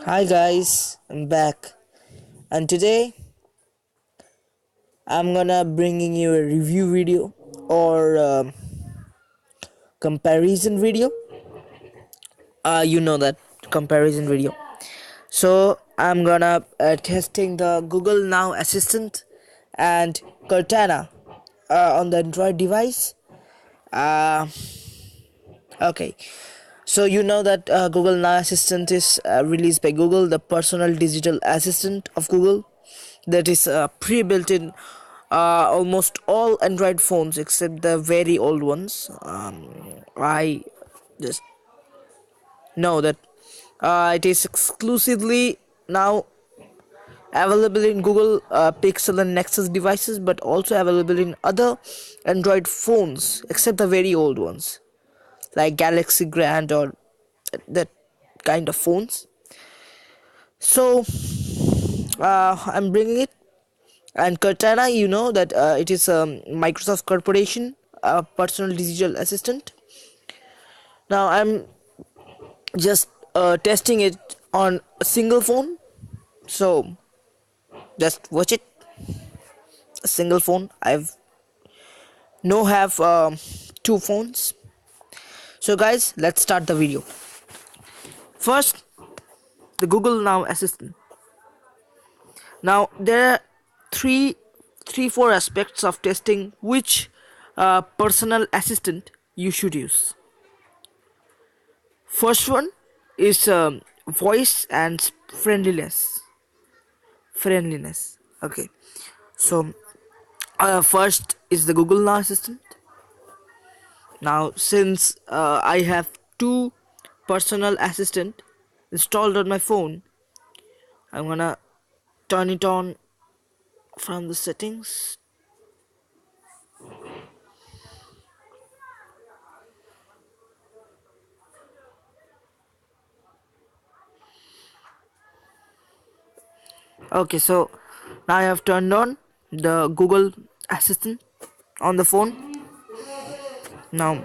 Hi guys, I'm back, and today I'm gonna bringing you a review video or comparison video. You know that comparison video. So I'm gonna testing the Google Now Assistant and Cortana on the Android device. Uh, okay, so you know that Google Now Assistant is released by Google, the personal digital assistant of Google that is pre-built in almost all Android phones except the very old ones. I just know that it is exclusively now available in Google Pixel and Nexus devices, but also available in other Android phones except the very old ones like Galaxy Grand or that kind of phones. So I'm bringing it. And Cortana, you know that it is a Microsoft corporation, a personal digital assistant. Now I'm just testing it on a single phone, so just watch it. A single phone. I've no have two phones. So guys, let's start the video. First, the Google Now Assistant. Now there are three, four aspects of testing which personal assistant you should use. First one is voice and friendliness. Okay, so first is the Google Now Assistant. Now since I have two personal assistant installed on my phone, I'm gonna turn it on from the settings. Okay, so now I have turned on the Google Assistant on the phone. Now,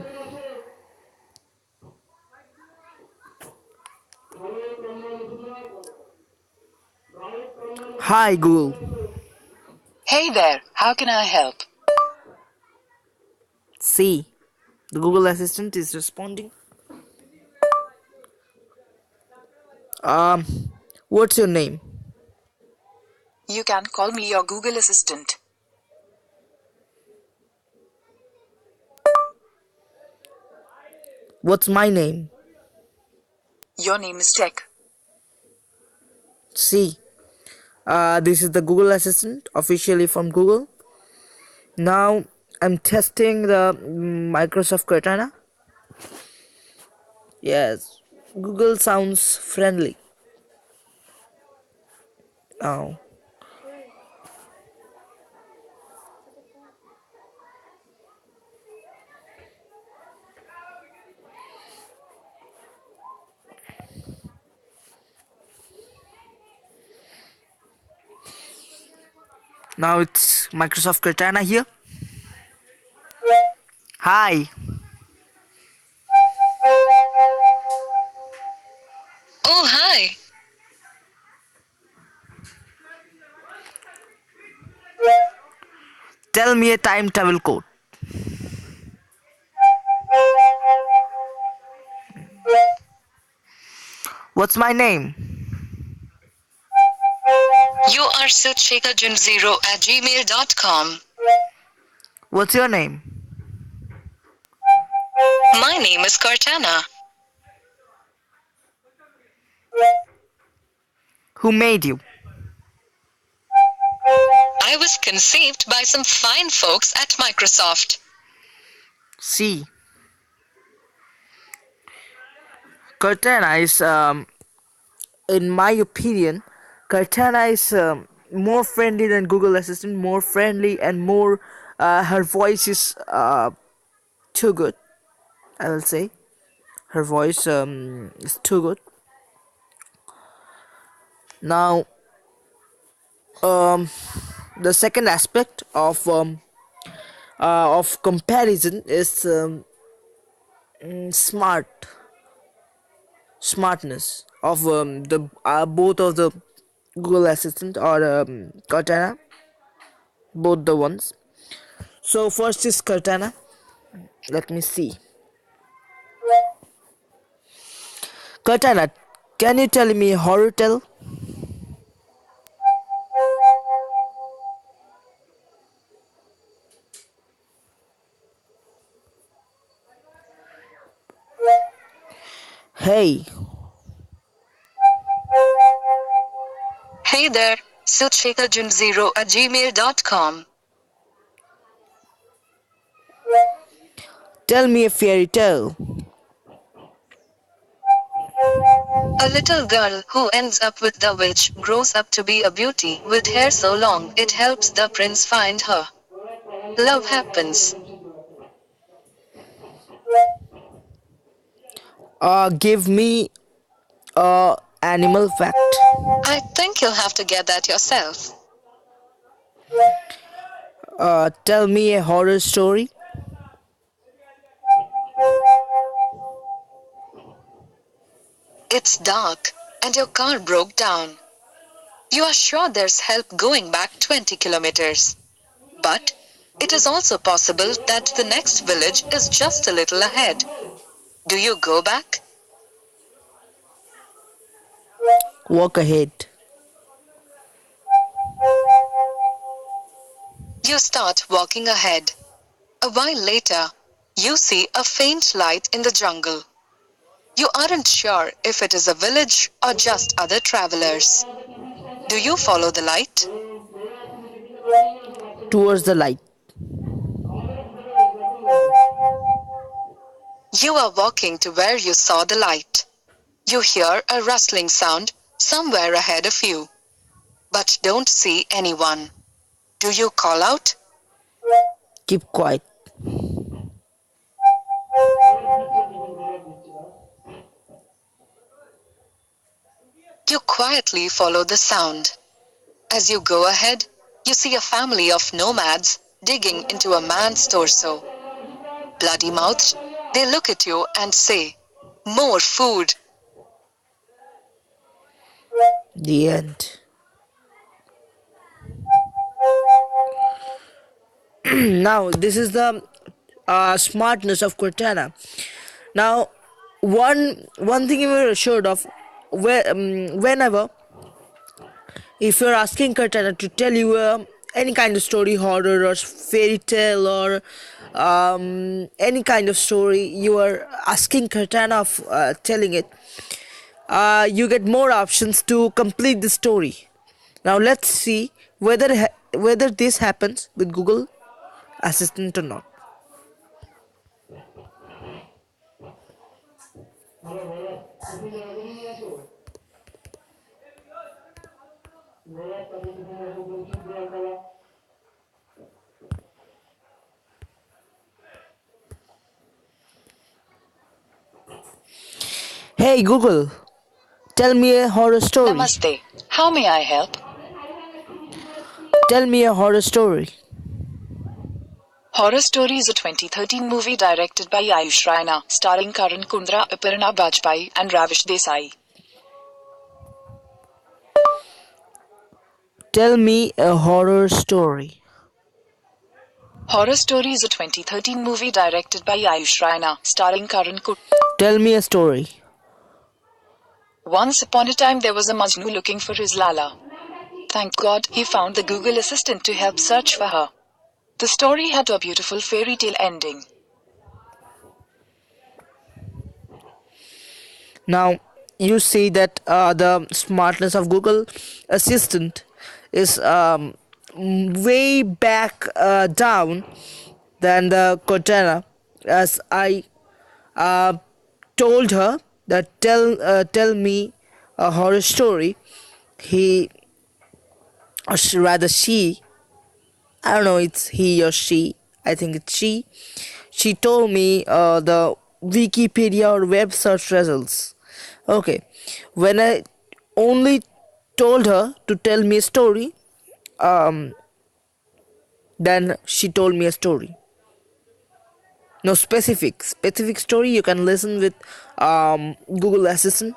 hi Google. Hey there, how can I help? See, the Google Assistant is responding. Um, what's your name? You can call me your Google Assistant. What's my name? Your name is Tech. See, this is the Google Assistant officially from Google. Now I'm testing the Microsoft Cortana. Yes, Google sounds friendly. Now, now it's Microsoft Cortana here. Hi, Oh, hi. tell me a time travel code. What's my name? You are suchshekharjun0@gmail.com. What's your name? My name is Cortana. Who made you? I was conceived by some fine folks at Microsoft. See, Cortana is, in my opinion, Cortana is more friendly than Google Assistant. More friendly and more. Her voice is too good. I will say her voice is too good. Now, the second aspect of comparison is smartness of the both of the Google Assistant or Cortana, both the ones. So first is Cortana. Let me see. Cortana, can you tell me a horror tale? Hey, Hey there, suchekajun0@gmail.com. tell me a fairy tale. A little girl who ends up with the witch grows up to be a beauty with hair so long it helps the prince find her. Love happens. Give me a animal fact. I think you'll have to get that yourself. Tell me a horror story. It's dark, and your car broke down. You are sure there's help going back 20 kilometers. But it is also possible that the next village is just a little ahead. Do you go back? Walk ahead. You start walking ahead. A while later, you see a faint light in the jungle. You aren't sure if it is a village or just other travelers. Do you follow the light? Towards the light. You are walking to where you saw the light. You hear a rustling sound somewhere ahead of you, but don't see anyone. Do you call out? Keep quiet. You quietly follow the sound. As you go ahead, you see a family of nomads digging into a man's torso. Bloody mouthed, they look at you and say, "More food." The end. Now this is the smartness of Cortana. Now, one thing you are assured of, whenever if you're asking Cortana to tell you any kind of story, horror or fairy tale or any kind of story, you are asking Cortana of telling it. You get more options to complete the story. Now let's see whether this happens with Google Assistant or not. Hey Google, tell me a horror story. Namaste. How may I help? Tell me a horror story. Horror Story is a 2013 movie directed by Ayush Raina, starring Karan Kundra, Aparna Bajpai, and Ravish Desai. Tell me a horror story. Horror Story is a 2013 movie directed by Ayush Raina, starring Karan Kundra. Tell me a story. Once upon a time there was a Majnu looking for his Lala. Thank God he found the Google Assistant to help search for her. The story had a beautiful fairy tale ending. Now you see that the smartness of Google Assistant is way back down than the Cortana, as I uh, told her that tell me a horror story. He or rather she, I don't know, it's he or she, I think it's she told me the Wikipedia or web search results. Okay, when I only told her to tell me a story, um then she told me a story. No specific story you can listen with Google Assistant.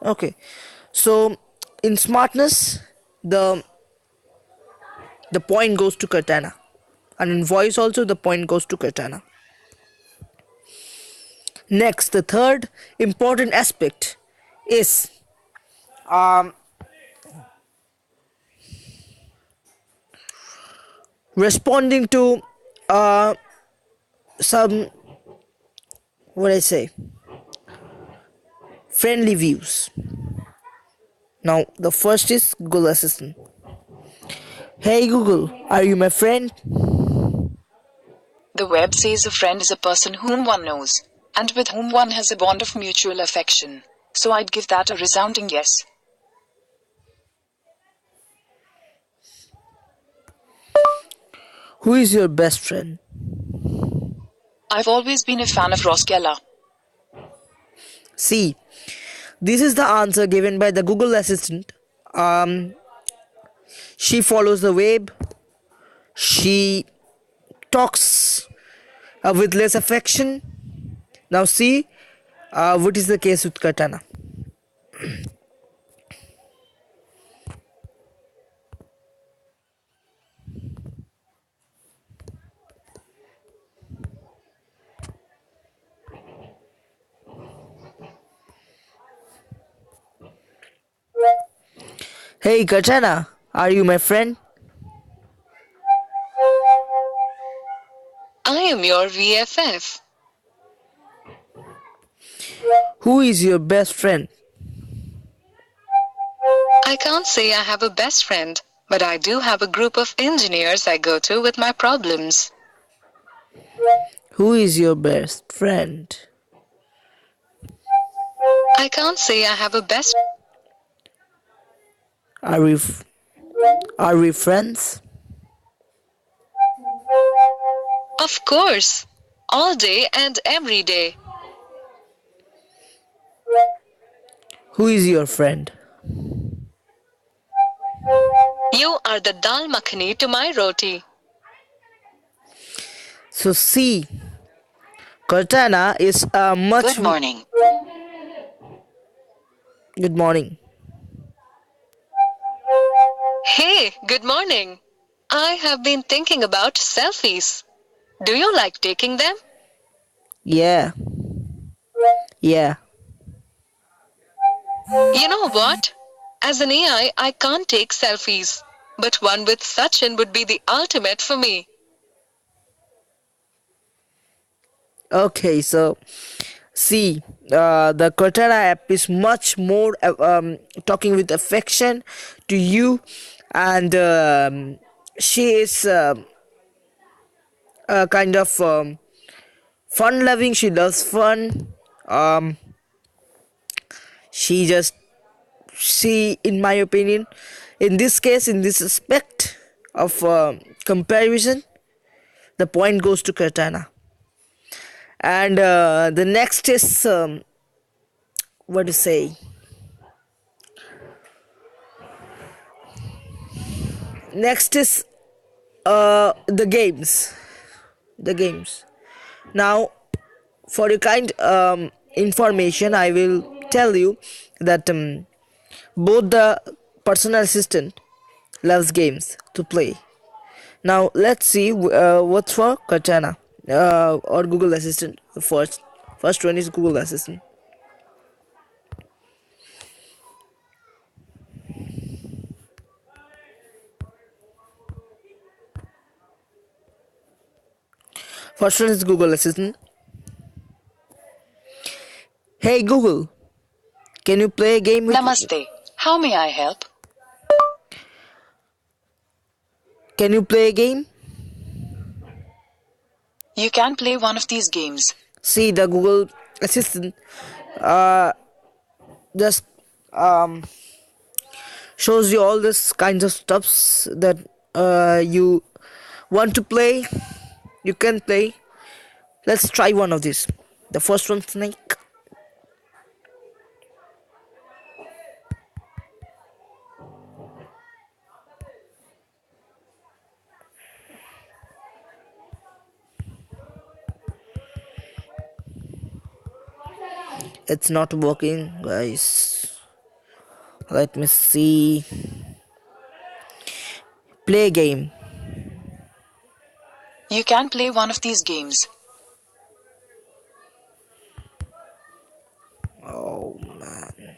Okay, so in smartness, the the point goes to Cortana, and in voice also the point goes to Cortana. Next, the third important aspect is um, responding to some, what I say, friendly views. Now, the first is Google Assistant. Hey Google, are you my friend? The web says a friend is a person whom one knows, and with whom one has a bond of mutual affection. So I'd give that a resounding yes. Who is your best friend? I've always been a fan of Roskella. See, this is the answer given by the Google Assistant. Um, she follows the web. She talks with less affection. Now see, what is the case with Katana? Hey Katana, are you my friend? I am your VFF. Who is your best friend? I can't say I have a best friend, but I do have a group of engineers I go to with my problems. Who is your best friend? I can't say I have a best. Are we are we friends? Of course. All day and every day. Who is your friend? You are the dal makhani to my roti. So see, Cortana is a much. Good morning. Good morning. Hey, good morning. I have been thinking about selfies. Do you like taking them? Yeah, yeah. You know what? As an AI, I can't take selfies. But one with Sachin would be the ultimate for me. Okay, so see, the Cortana app is much more talking with affection to you, and she is kind of fun loving. She loves fun. Um, she just she, in my opinion, in this case, in this aspect of comparison, the point goes to Cortana. And the next is what to say. Next is the games. The games. Now, for your kind information, I will tell you that both the personal assistant loves games to play. Now, let's see what's for Cortana or Google Assistant. The first one is Google Assistant. First one is Google Assistant. Hey Google, can you play a game with? Namaste. How may I help? Can you play a game? You can play one of these games. See, the Google Assistant uh, just um, shows you all this kinds of stuffs that you want to play. You can play. Let's try one of these. The first one, snake. It's not working, guys. Let me see. Play game. You can play one of these games. Oh man.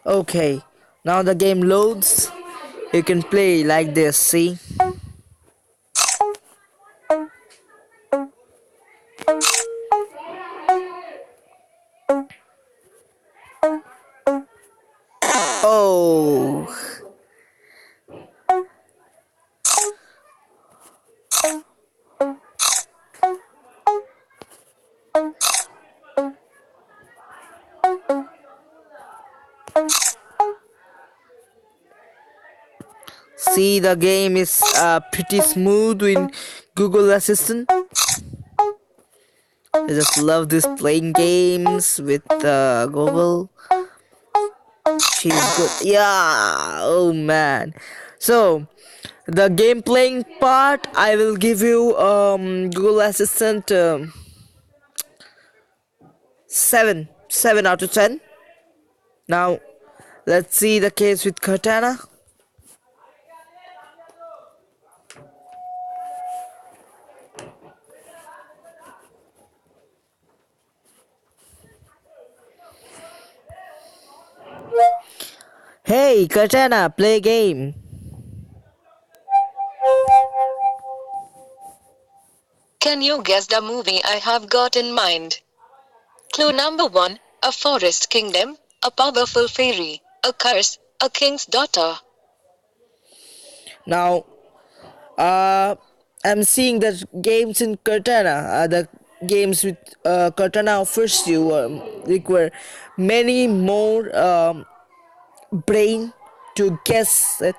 Okay, now the game loads. You can play like this, see? Oh, see, the game is pretty smooth in Google Assistant. I just love this playing games with Google. She's good. Yeah. Oh man. So the game playing part, I will give you Google Assistant 7 out of 10. Now let's see the case with Cortana. Hey Cortana, play game. Can you guess the movie I have got in mind? Clue number 1, a forest kingdom, a powerful fairy, a curse, a king's daughter. Now I'm seeing that games in Cortana, the games with Cortana offers you require many more brain to guess it.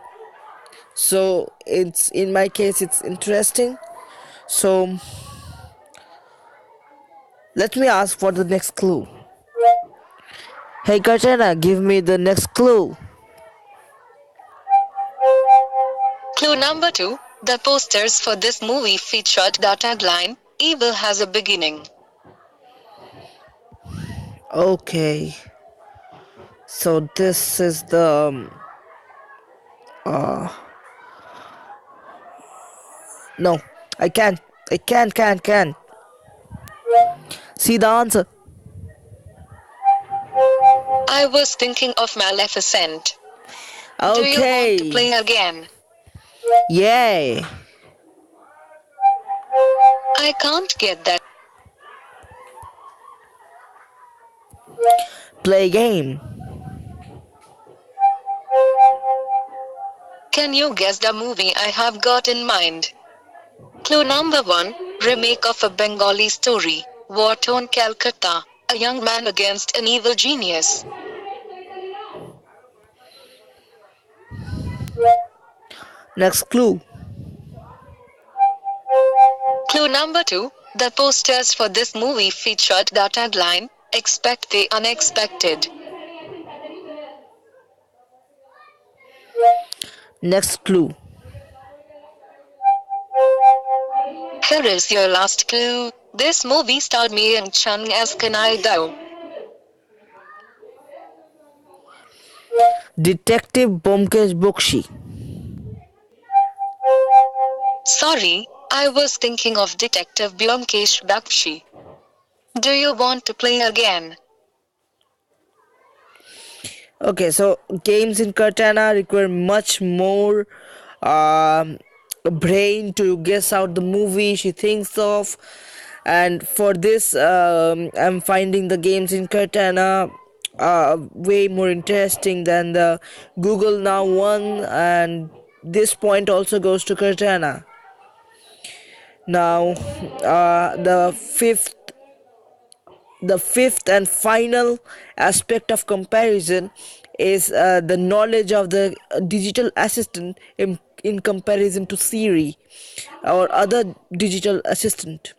So it's in my case it's interesting. So let me ask for the next clue. Hey Cortana, give me the next clue. Clue number 2, the posters for this movie featured the tagline, Evil has a beginning. Okay. So this is the no. I can't. See the answer. I was thinking of Maleficent. Do you want to Okay. play again? Yay. I can't get that. Play game. Can you guess the movie I have got in mind? Clue number 1, remake of a Bengali story, War Torn Calcutta, a young man against an evil genius. Next clue. Clue number 2, the posters for this movie featured the tagline, Expect the unexpected. Next clue. Here is your last clue. This movie starred me and Chung as Kanai Dao. Detective Bomkesh Bokshi. Sorry, I was thinking of Detective Byomkesh Bakshi. Do you want to play again? Okay, so games in Cortana require much more um, brain to guess out the movie she thinks of, and for this, I'm finding the games in Cortana way more interesting than the Google Now one, and this point also goes to Cortana. Now, the fifth and final aspect of comparison is the knowledge of the digital assistant in comparison to Siri or other digital assistant.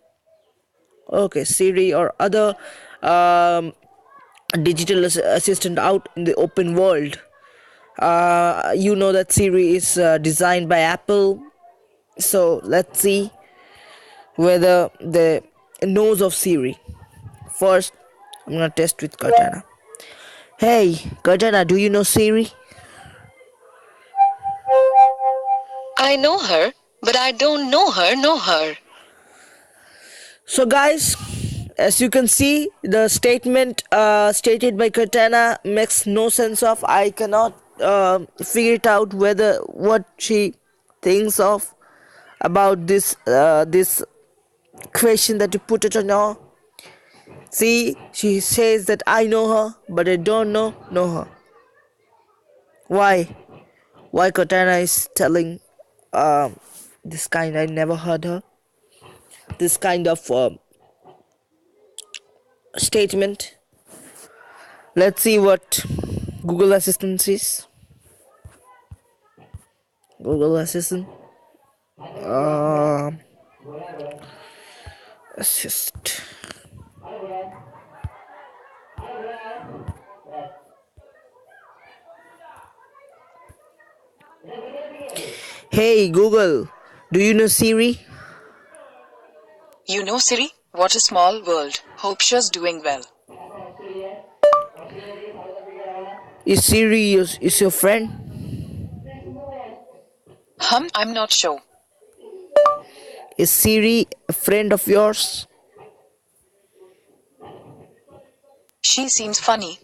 Okay, Siri or other um, digital assistant out in the open world. You know that Siri is designed by Apple, so let's see whether the nose of Siri. First, I'm gonna test with Cortana. Hey, Cortana, do you know Siri? I know her, but I don't know her. So, guys, as you can see, the statement stated by Cortana makes no sense of. I cannot figure it out whether what she thinks of about this question that you put it on her. See, she says that I know her, but I don't know her. Why? Why Cortana is telling this kind? I never heard her. This kind of statement. Let's see what Google Assistant is. Google Assistant. Uh, assist. Hey Google, do you know Siri? You know Siri? What a small world. Hope she's doing well. Is Siri is your friend? I'm not sure. Is Siri a friend of yours? She seems funny.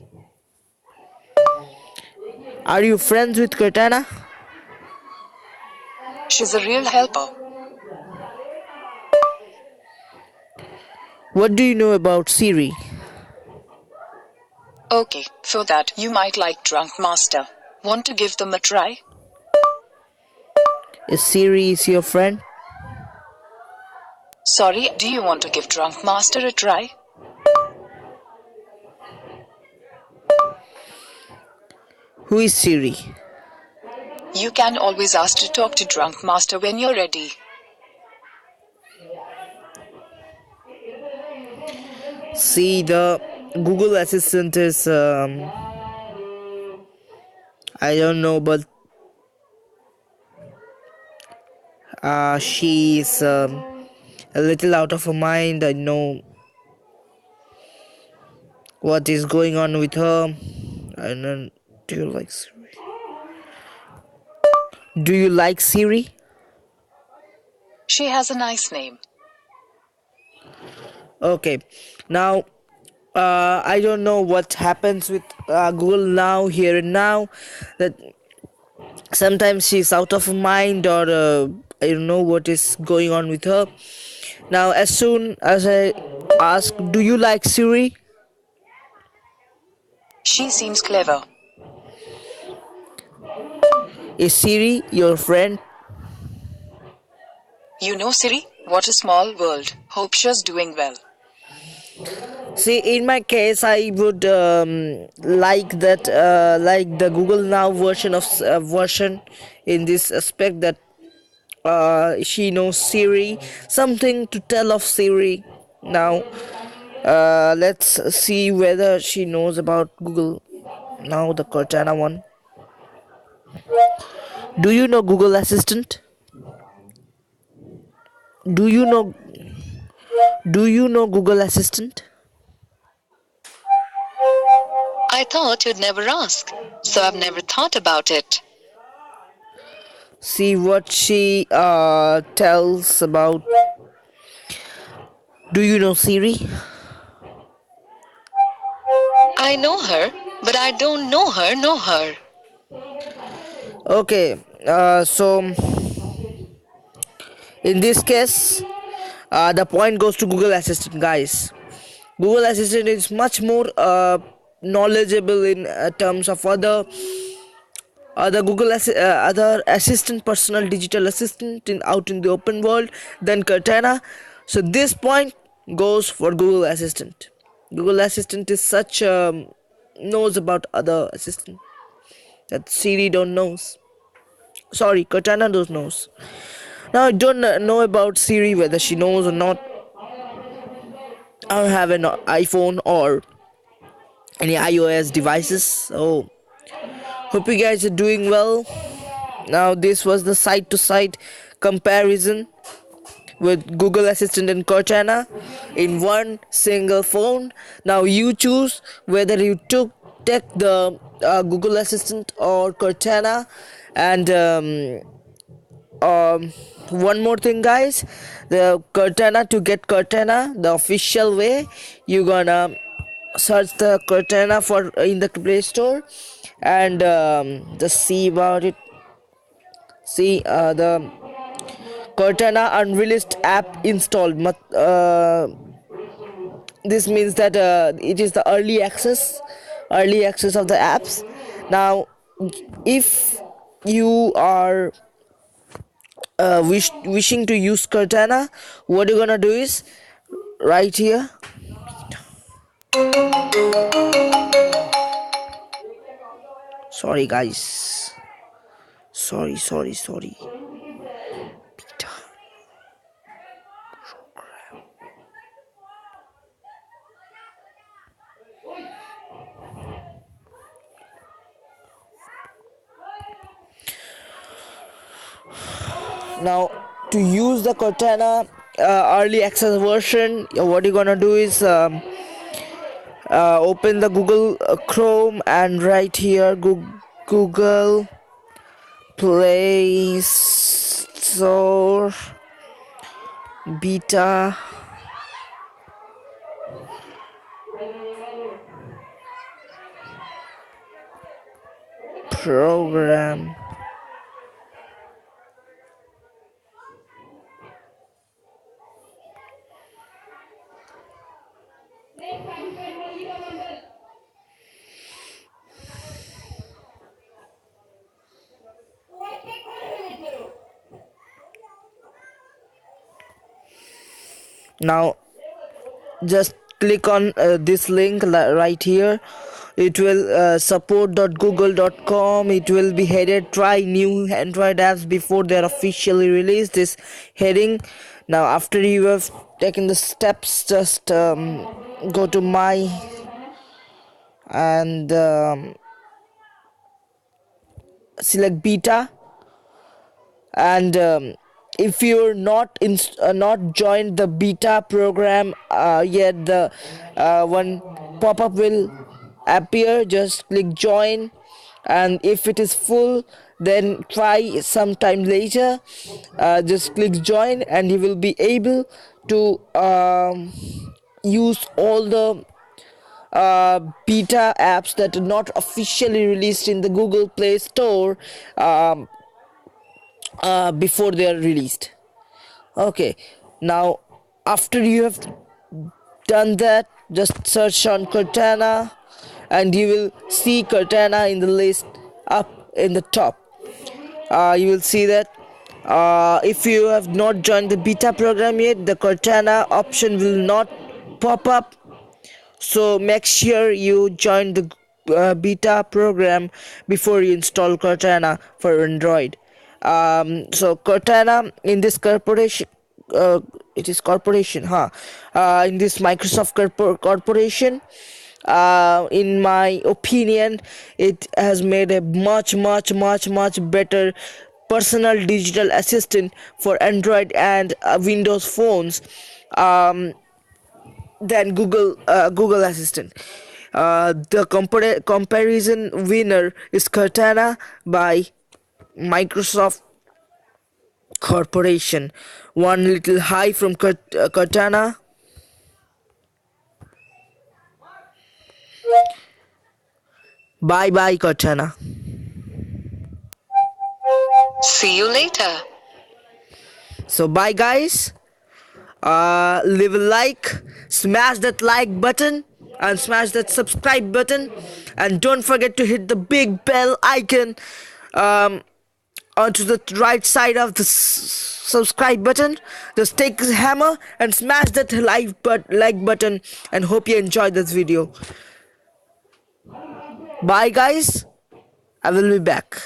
Are you friends with Cortana? She's a real helper. What do you know about Siri? Okay, for that you might like Drunk Master. Want to give them a try? Is Siri is your friend? Sorry, do you want to give Drunk Master a try? Who is Siri? You can always ask to talk to Drunk Master when you're ready. See, the Google Assistant is I don't know, but she's a little out of her mind. I know what is going on with her. I don't. Do you like Siri? Do you like Siri? She has a nice name. Okay, now I don't know what happens with Google now, here and now, that sometimes she's out of her mind, or I don't know what is going on with her. Now, as soon as I ask, do you like Siri? She seems clever. Is Siri your friend? You know Siri? What a small world. Hope she's doing well. See, in my case, I would like that, like the Google Now version in this aspect, that she knows Siri, something to tell of Siri. Now, let's see whether she knows about Google. Now, the Cortana one. Do you know Google Assistant? Do you know? Do you know Google Assistant? I thought you'd never ask, so I've never thought about it. See what she tells about. Do you know Siri? I know her, but I don't know her. Okay, so in this case, the point goes to Google Assistant, guys. Google Assistant is much more knowledgeable in terms of other assistant, personal digital assistant out in the open world than Cortana. So this point goes for Google Assistant. Google Assistant is such knows about other assistant that Siri don't knows. Sorry, Cortana don't knows. Now I don't know about Siri, whether she knows or not. I don't have an iPhone or any iOS devices, so hope you guys are doing well. Now this was the side to side comparison with Google Assistant and Cortana in one single phone. Now you choose whether you take the Google Assistant or Cortana. And um, one more thing, guys, the Cortana, to get Cortana the official way, you gonna search the Cortana for in the Play Store, and just see about it. See the Cortana unreleased app installed. This means that it is the early access of the apps. Now, if you are wishing to use Cortana, what you're gonna do is right here. Sorry, guys. Sorry. Now, to use the Cortana early access version, what you're gonna do is open the Google Chrome, and right here Google Play Store beta program. Now just click on this link right here. It will support.google.com. It will be headed try new Android apps before they are officially released, this heading. Now after you have taken the steps, just go to my and select beta. And if you're not joined the beta program yet, the one pop-up will appear. Just click join, and if it is full, then try sometime later. Just click join, and you will be able to use all the beta apps that are not officially released in the Google Play Store before they are released. Okay, now after you have done that, just search on Cortana, and you will see Cortana in the list up in the top. You will see that if you have not joined the beta program yet, the Cortana option will not pop up. So make sure you join the beta program before you install Cortana for Android. So Cortana in this corporation, it is corporation, in this Microsoft corporation, in my opinion, it has made a much better personal digital assistant for Android and Windows phones than Google Assistant. The comparison winner is Cortana by Microsoft Corporation. One little high from Cortana. Bye bye, Cortana. See you later. So bye, guys. Leave a like, smash that like button, and smash that subscribe button, and don't forget to hit the big bell icon onto the right side of the subscribe button. Just take the hammer and smash that like button, and hope you enjoyed this video. Bye, guys. I will be back.